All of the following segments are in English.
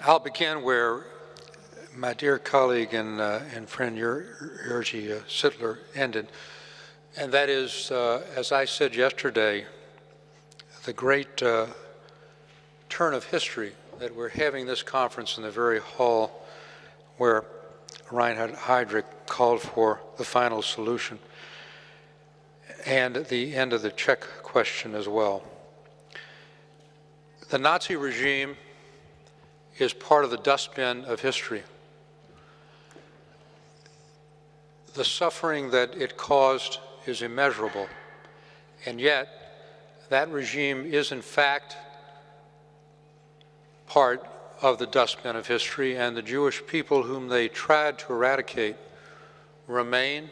I'll begin where my dear colleague and friend Jerzy Sittler ended, and that is, as I said yesterday, the great turn of history that we're having this conference in the very hall where Reinhard Heydrich called for the final solution, and at the end of the Czech question as well. The Nazi regime is part of the dustbin of history. The suffering that it caused is immeasurable, and yet that regime is in fact part of the dustbin of history, and the Jewish people whom they tried to eradicate remain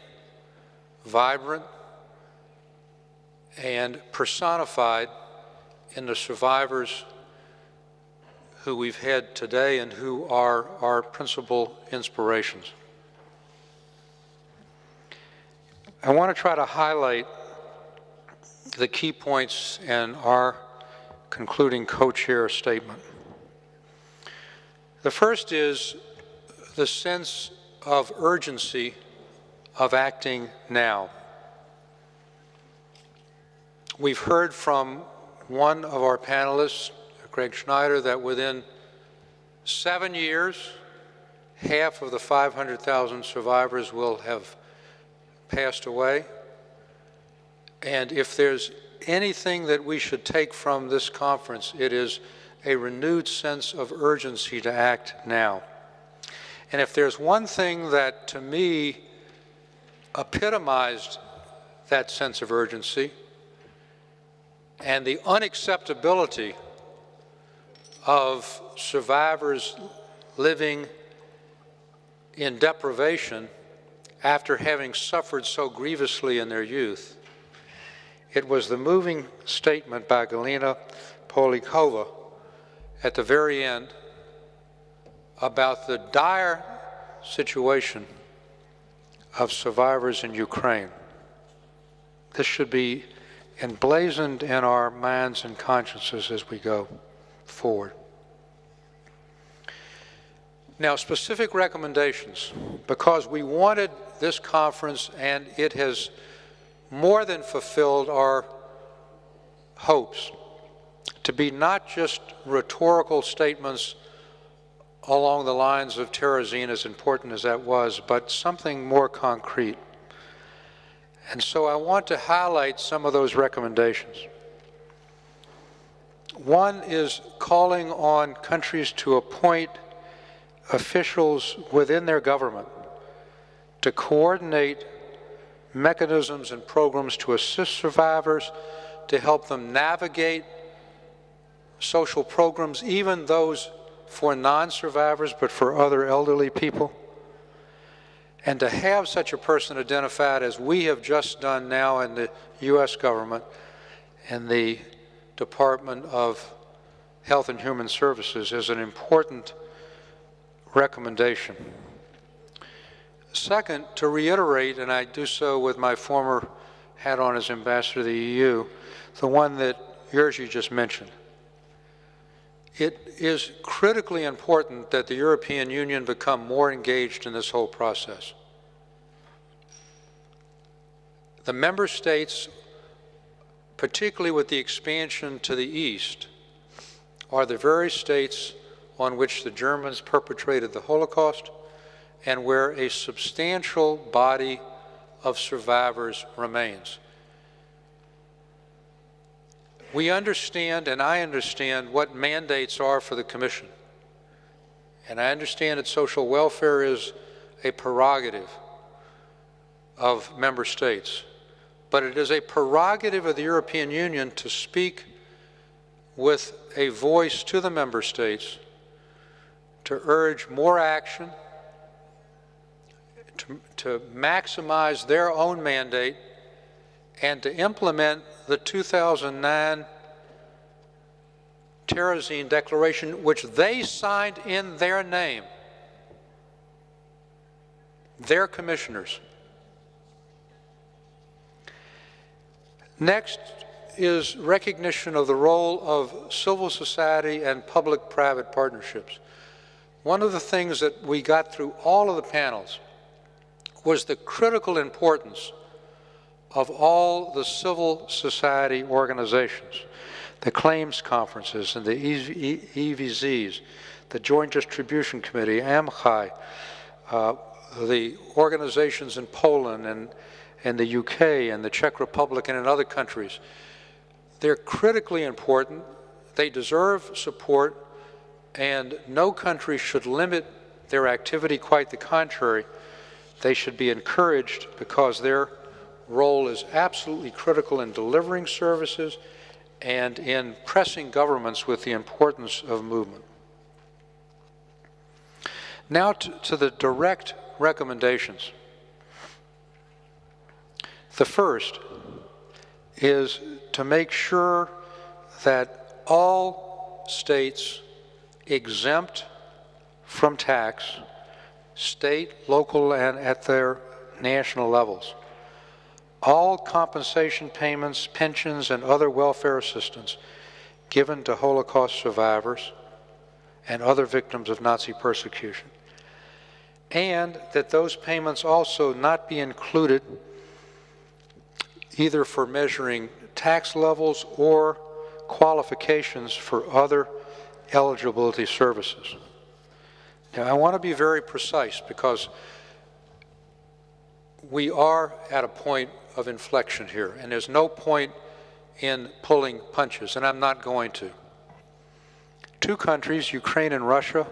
vibrant and personified in the survivors who we've had today and who are our principal inspirations. I want to try to highlight the key points in our concluding co-chair statement. The first is the sense of urgency of acting now. We've heard from one of our panelists, Greg Schneider, that within 7 years, half of the 500,000 survivors will have passed away. And if there's anything that we should take from this conference, it is a renewed sense of urgency to act now. And if there's one thing that, to me, epitomized that sense of urgency and the unacceptability of survivors living in deprivation after having suffered so grievously in their youth, it was the moving statement by Galina Polikova at the very end about the dire situation of survivors in Ukraine. This should be emblazoned in our minds and consciences as we go forward. Now, specific recommendations, because we wanted this conference and it has more than fulfilled our hopes to be not just rhetorical statements along the lines of terrorism, as important as that was, but something more concrete. And so I want to highlight some of those recommendations. One is calling on countries to appoint officials within their government to coordinate mechanisms and programs to assist survivors, to help them navigate social programs, even those for non-survivors, but for other elderly people. And to have such a person identified, as we have just done now in the U.S. government and the Department of Health and Human Services, is an important recommendation. Second, to reiterate, and I do so with my former hat on as ambassador to the EU, the one that Jerzy just mentioned. It is critically important that the European Union become more engaged in this whole process. The member states, particularly with the expansion to the east, are the very states on which the Germans perpetrated the Holocaust and where a substantial body of survivors remains. We understand, and I understand, what mandates are for the Commission. And I understand that social welfare is a prerogative of member states. But it is a prerogative of the European Union to speak with a voice to the member states to urge more action, to maximize their own mandate, and to implement the 2009 Terezin Declaration, which they signed in their name, their commissioners. Next is recognition of the role of civil society and public-private partnerships. one of the things that we got through all of the panels was the critical importance of all the civil society organizations, the claims conferences and the EVZs, the Joint Distribution Committee, AMCHI, the organizations in Poland and the UK and the Czech Republic and in other countries. They're critically important. They deserve support, and no country should limit their activity. Quite the contrary. They should be encouraged because their role is absolutely critical in delivering services and in pressing governments with the importance of movement. Now to the direct recommendations. The first is to make sure that all states exempt from tax, state, local, and at their national levels, all compensation payments, pensions, and other welfare assistance given to Holocaust survivors and other victims of Nazi persecution, and that those payments also not be included either for measuring tax levels or qualifications for other eligibility services. Now, I want to be very precise because we are at a point of inflection here, and there's no point in pulling punches, and I'm not going to. Two countries, Ukraine and Russia,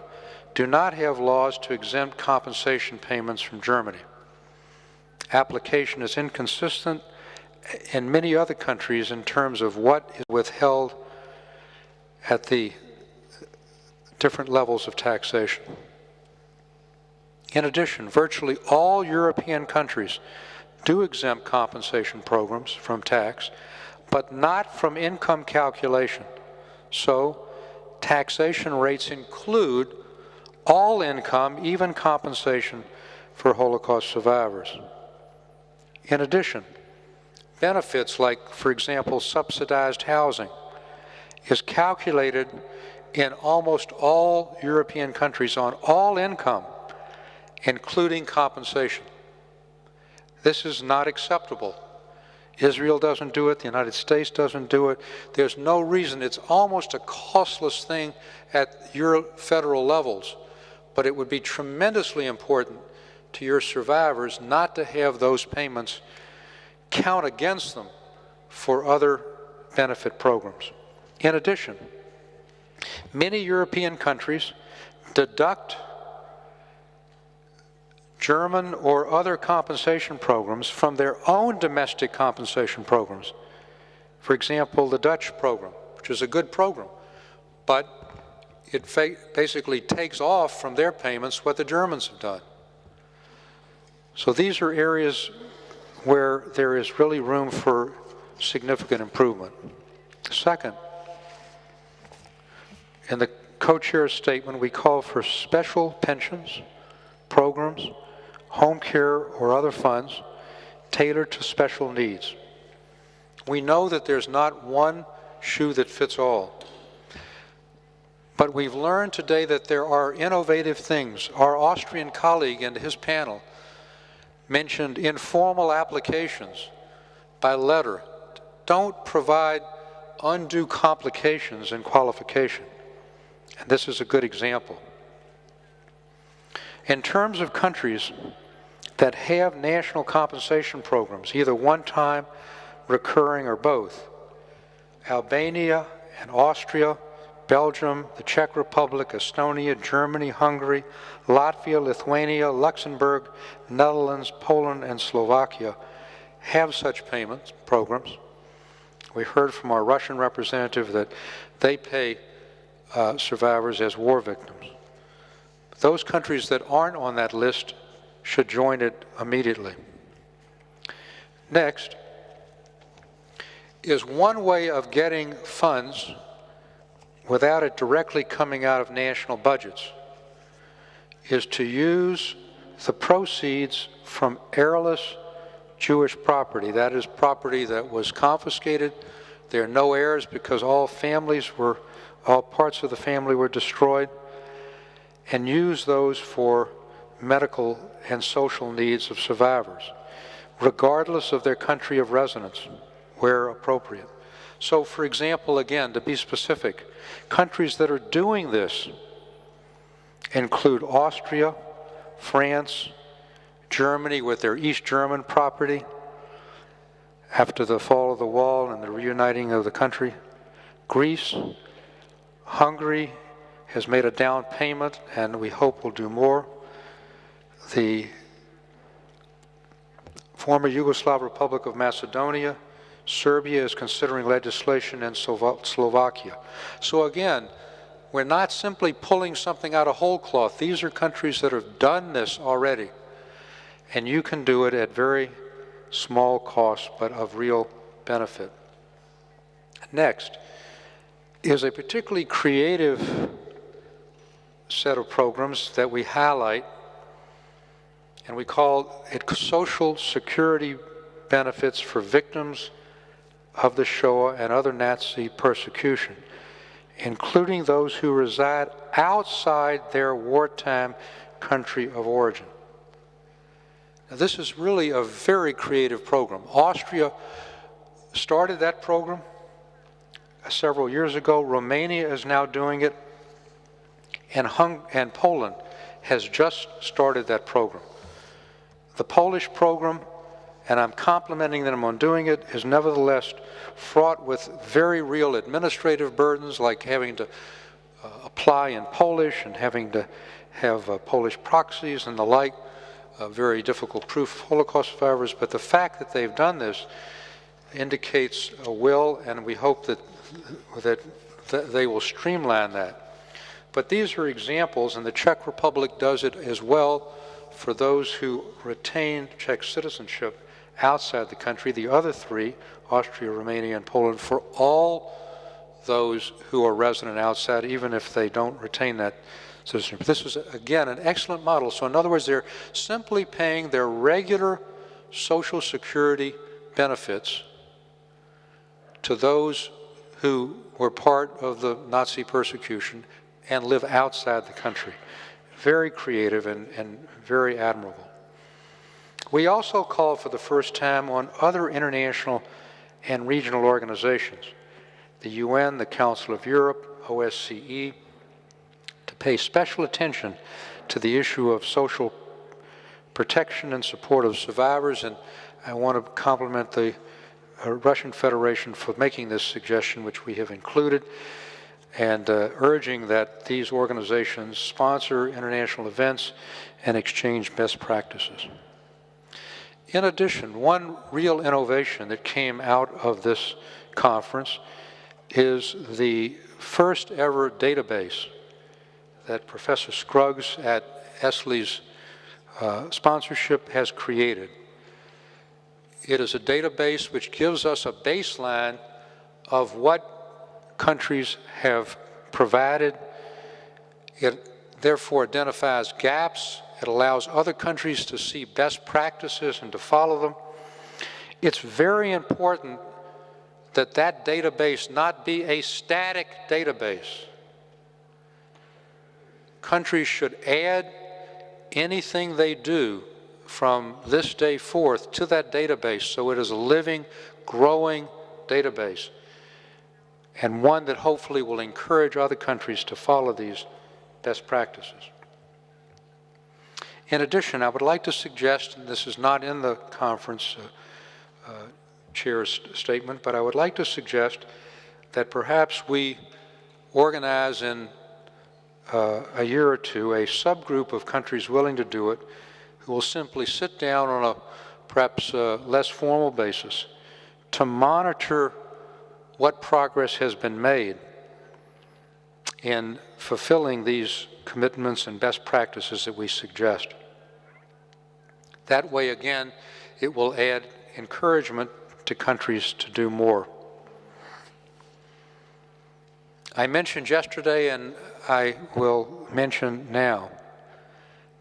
do not have laws to exempt compensation payments from Germany. Application is inconsistent in many other countries in terms of what is withheld at the different levels of taxation. In addition, virtually all European countries do exempt compensation programs from tax, but not from income calculation. So, taxation rates include all income, even compensation for Holocaust survivors. In addition, benefits like, for example, subsidized housing is calculated in almost all European countries on all income, including compensation. This is not acceptable. Israel doesn't do it, the United States doesn't do it. There's no reason. It's almost a costless thing at your federal levels, but it would be tremendously important to your survivors not to have those payments count against them for other benefit programs. In addition, many European countries deduct German or other compensation programs from their own domestic compensation programs. For example, the Dutch program, which is a good program, but it basically takes off from their payments what the Germans have done. So these are areas where there is really room for significant improvement. Second, in the co-chair's statement, we call for special pensions, programs, home care, or other funds tailored to special needs. We know that there's not one shoe that fits all. But we've learned today that there are innovative things. Our Austrian colleague and his panel mentioned informal applications by letter. Don't provide undue complications in qualification. And this is a good example. In terms of countries that have national compensation programs, either one-time, recurring, or both, Albania and Austria, Belgium, the Czech Republic, Estonia, Germany, Hungary, Latvia, Lithuania, Luxembourg, Netherlands, Poland, and Slovakia have such payment programs. We heard from our Russian representative that they pay survivors as war victims. Those countries that aren't on that list should join it immediately. Next is one way of getting funds without it directly coming out of national budgets is to use the proceeds from heirless Jewish property. That is property that was confiscated. There are no heirs because all parts of the family were destroyed. and use those for medical and social needs of survivors, regardless of their country of residence, where appropriate. So, for example, again, to be specific, countries that are doing this include Austria, France, Germany with their East German property after the fall of the wall and the reuniting of the country, Greece, Hungary has made a down payment and we hope will do more. The former Yugoslav Republic of Macedonia, Serbia is considering legislation, in Slovakia. So again, we're not simply pulling something out of whole cloth. These are countries that have done this already. And you can do it at very small cost, but of real benefit. Next is a particularly creative set of programs that we highlight, and we call it Social Security Benefits for Victims of the Shoah and other Nazi persecution, including those who reside outside their wartime country of origin. Now, this is really a very creative program. Austria started that program several years ago. Romania is now doing it, and Poland has just started that program. The Polish program, and I'm complimenting them on doing it, is nevertheless fraught with very real administrative burdens, like having to apply in Polish and having to have Polish proxies and the like, very difficult proof of Holocaust survivors. But the fact that they've done this indicates a will, and we hope that they will streamline that. But these are examples, and the Czech Republic does it as well for those who retain Czech citizenship outside the country. The other three, Austria, Romania, and Poland, for all those who are resident outside, even if they don't retain that citizenship. This is, again, an excellent model. So in other words, they're simply paying their regular Social Security benefits to those who were part of the Nazi persecution and live outside the country. Very creative and very admirable. We also call for the first time on other international and regional organizations, the UN, the Council of Europe, OSCE, to pay special attention to the issue of social protection and support of survivors. And I want to compliment the Russian Federation for making this suggestion, which we have included, and urging that these organizations sponsor international events and exchange best practices. In addition, one real innovation that came out of this conference is the first ever database that Professor Scruggs at ESLI's sponsorship has created. It is a database which gives us a baseline of what countries have provided. It therefore identifies gaps. It allows other countries to see best practices and to follow them. It's very important that that database not be a static database. Countries should add anything they do from this day forth to that database, so it is a living, growing database, and one that hopefully will encourage other countries to follow these best practices. In addition, I would like to suggest, and this is not in the conference chair's statement, but I would like to suggest that perhaps we organize in a year or two a subgroup of countries willing to do it, who will simply sit down on a perhaps less formal basis to monitor what progress has been made in fulfilling these commitments and best practices that we suggest. That way, again, it will add encouragement to countries to do more. I mentioned yesterday, and I will mention now,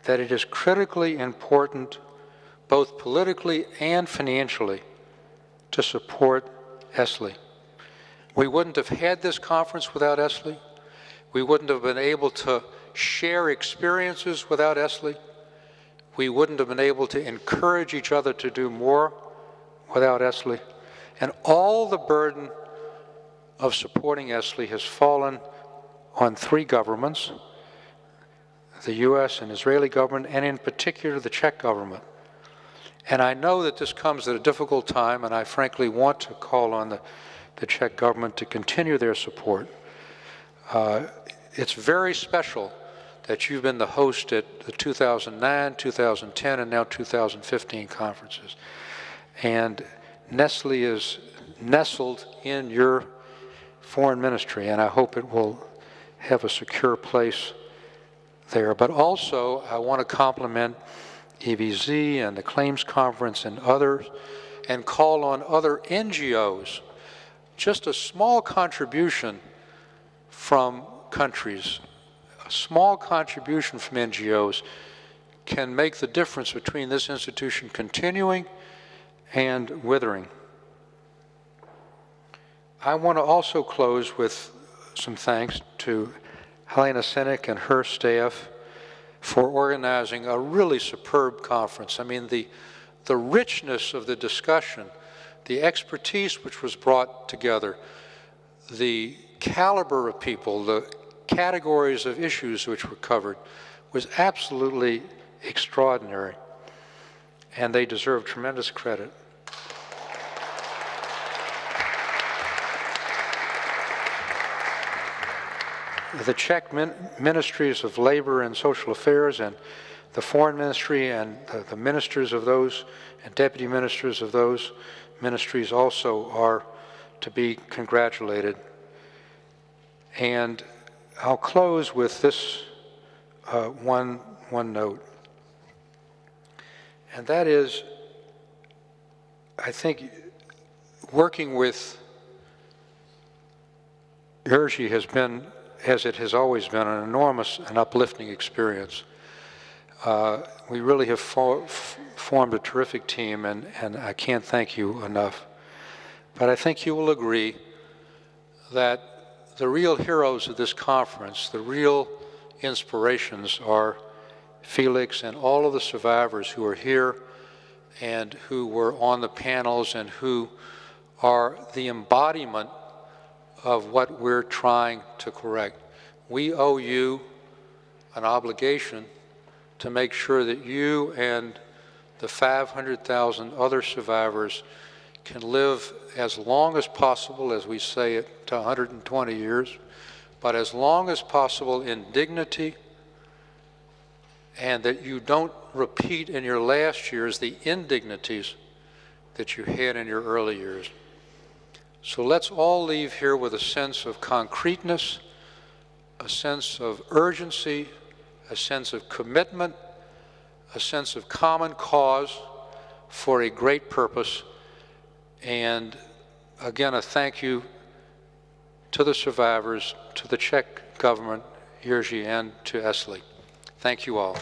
that it is critically important, both politically and financially, to support ESLI. We wouldn't have had this conference without ESLI. We wouldn't have been able to share experiences without Esli. We wouldn't have been able to encourage each other to do more without Esli. And all the burden of supporting Esli has fallen on three governments, the US and Israeli government, and in particular the Czech government. And I know that this comes at a difficult time, and I frankly want to call on the Czech government to continue their support. It's very special that you've been the host at the 2009, 2010, and now 2015 conferences. And Nestle is nestled in your foreign ministry, and I hope it will have a secure place there. But also, I want to compliment EVZ and the Claims Conference and others, and call on other NGOs. Just a small contribution from countries, a small contribution from NGOs can make the difference between this institution continuing and withering. I want to also close with some thanks to Helena Sinek and her staff for organizing a really superb conference. I mean, the richness of the discussion, the expertise which was brought together, the caliber of people, the categories of issues which were covered was absolutely extraordinary, and they deserve tremendous credit. The Czech ministries of labor and social affairs and the foreign ministry and the ministers of those and deputy ministers of those ministries also are to be congratulated. And I'll close with this one note, and that is, I think working with Jerzy has been, as it has always been, an enormous and uplifting experience. We really have formed a terrific team, and I can't thank you enough. But I think you will agree that the real heroes of this conference, the real inspirations, are Felix and all of the survivors who are here and who were on the panels and who are the embodiment of what we're trying to correct. We owe you an obligation to make sure that you and the 500,000 other survivors can live as long as possible, as we say it, to 120 years, but as long as possible in dignity, and that you don't repeat in your last years the indignities that you had in your early years. So let's all leave here with a sense of concreteness, a sense of urgency, a sense of commitment, a sense of common cause for a great purpose. And again, a thank you to the survivors, to the Czech government, Jerzy, and to Esli. Thank you all.